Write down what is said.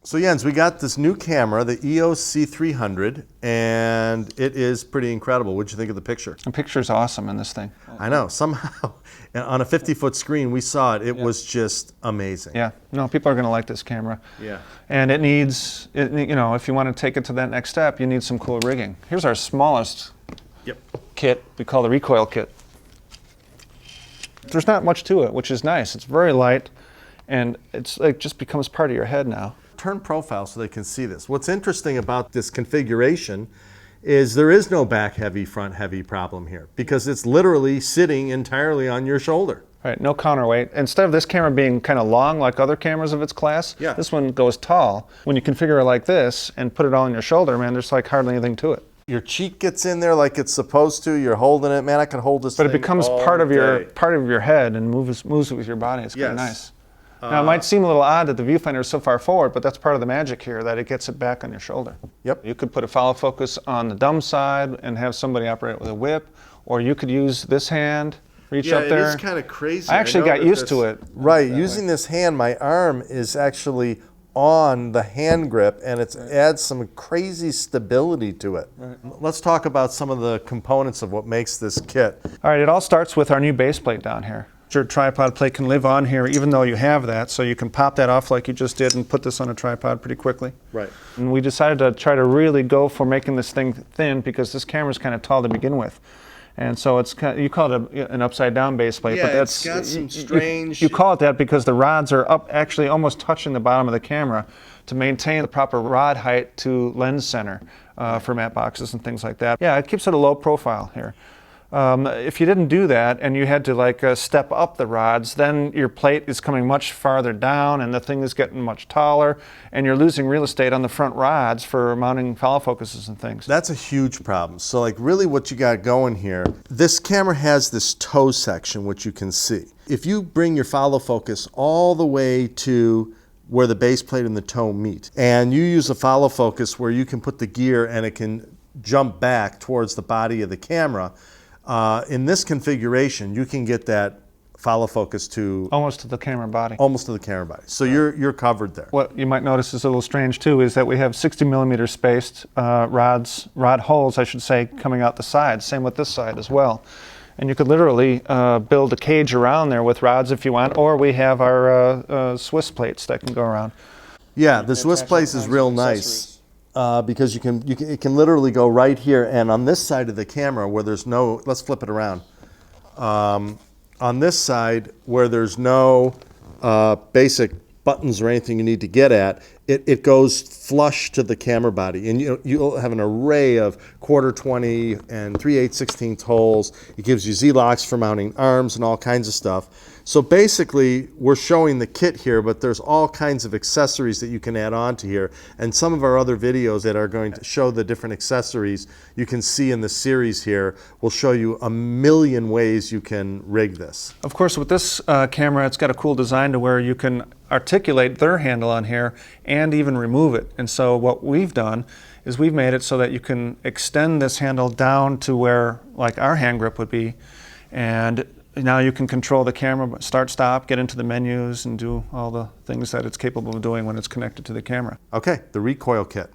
So Jens, we got this new camera, the EOS C300, and it is pretty incredible. What'd you think of the picture? The picture's awesome in this thing. I know, somehow, on a 50-foot screen, we saw it. It was just amazing. Yeah, no, people are going to like this camera. Yeah. And it needs, you know, if you want to take it to that next step, you need some cool rigging. Here's our smallest kit. We call the Recoil kit. There's not much to it, which is nice. It's very light, and it's like just becomes part of your head now. Turn profile so they can see this. What's interesting about this configuration is there is no back heavy, front heavy problem here because it's literally sitting entirely on your shoulder. Right, no counterweight. Instead of this camera being kind of long like other cameras of its class, this one goes tall. When you configure it like this and put it all on your shoulder, man, there's like hardly anything to it. Your cheek gets in there like it's supposed to. You're holding it, man. I can hold this. But it becomes part of your head and moves it with your body. It's kind of nice. Now, it might seem a little odd that the viewfinder is so far forward, but that's part of the magic here, that it gets it back on your shoulder. Yep. You could put a follow focus on the dumb side and have somebody operate it with a whip, or you could use this hand, reach up there. Yeah, it is kind of crazy. I actually got used to it. Right, using this hand, my arm is actually on the hand grip, and it adds some crazy stability to it. Right. Let's talk about some of the components of what makes this kit. All right, it all starts with our new base plate down here. Your tripod plate can live on here even though you have that, so you can pop that off like you just did and put this on a tripod pretty quickly. Right. And we decided to try to really go for making this thing thin because this camera's kind of tall to begin with. And so it's kind of, you call it an upside down base plate, but that's it's got some strange. You call it that because the rods are up, actually almost touching the bottom of the camera to maintain the proper rod height to lens center for matte boxes and things like that. Yeah, it keeps it a low profile here. If you didn't do that and you had to like step up the rods, then your plate is coming much farther down and the thing is getting much taller and you're losing real estate on the front rods for mounting follow focuses and things. That's a huge problem. So like really what you got going here, this camera has this toe section which you can see. If you bring your follow focus all the way to where the base plate and the toe meet, and you use a follow focus where you can put the gear and it can jump back towards the body of the camera, in this configuration, you can get that follow focus to almost to the camera body. Almost to the camera body. So you're covered there. What you might notice is a little strange too is that we have 60mm spaced rod holes, I should say, coming out the sides. Same with this side as well. And you could literally build a cage around there with rods if you want, or we have our Swiss plates that can go around. Yeah, the Swiss plate is real nice. Because it can literally go right here, and on this side of the camera where there's no, let's flip it around. On this side where there's no basic buttons or anything you need to get at, it goes flush to the camera body, and you'll have an array of 1/4 20 and 3/8/16 holes. It gives you Z-locks for mounting arms and all kinds of stuff. So basically, we're showing the kit here, but there's all kinds of accessories that you can add on to here. And some of our other videos that are going to show the different accessories you can see in the series here will show you a million ways you can rig this. Of course, with this camera, it's got a cool design to where you can articulate their handle on here and even remove it. And so what we've done is we've made it so that you can extend this handle down to where like our hand grip would be, and now you can control the camera, start, stop, get into the menus, and do all the things that it's capable of doing when it's connected to the camera. Okay, the Recoil kit.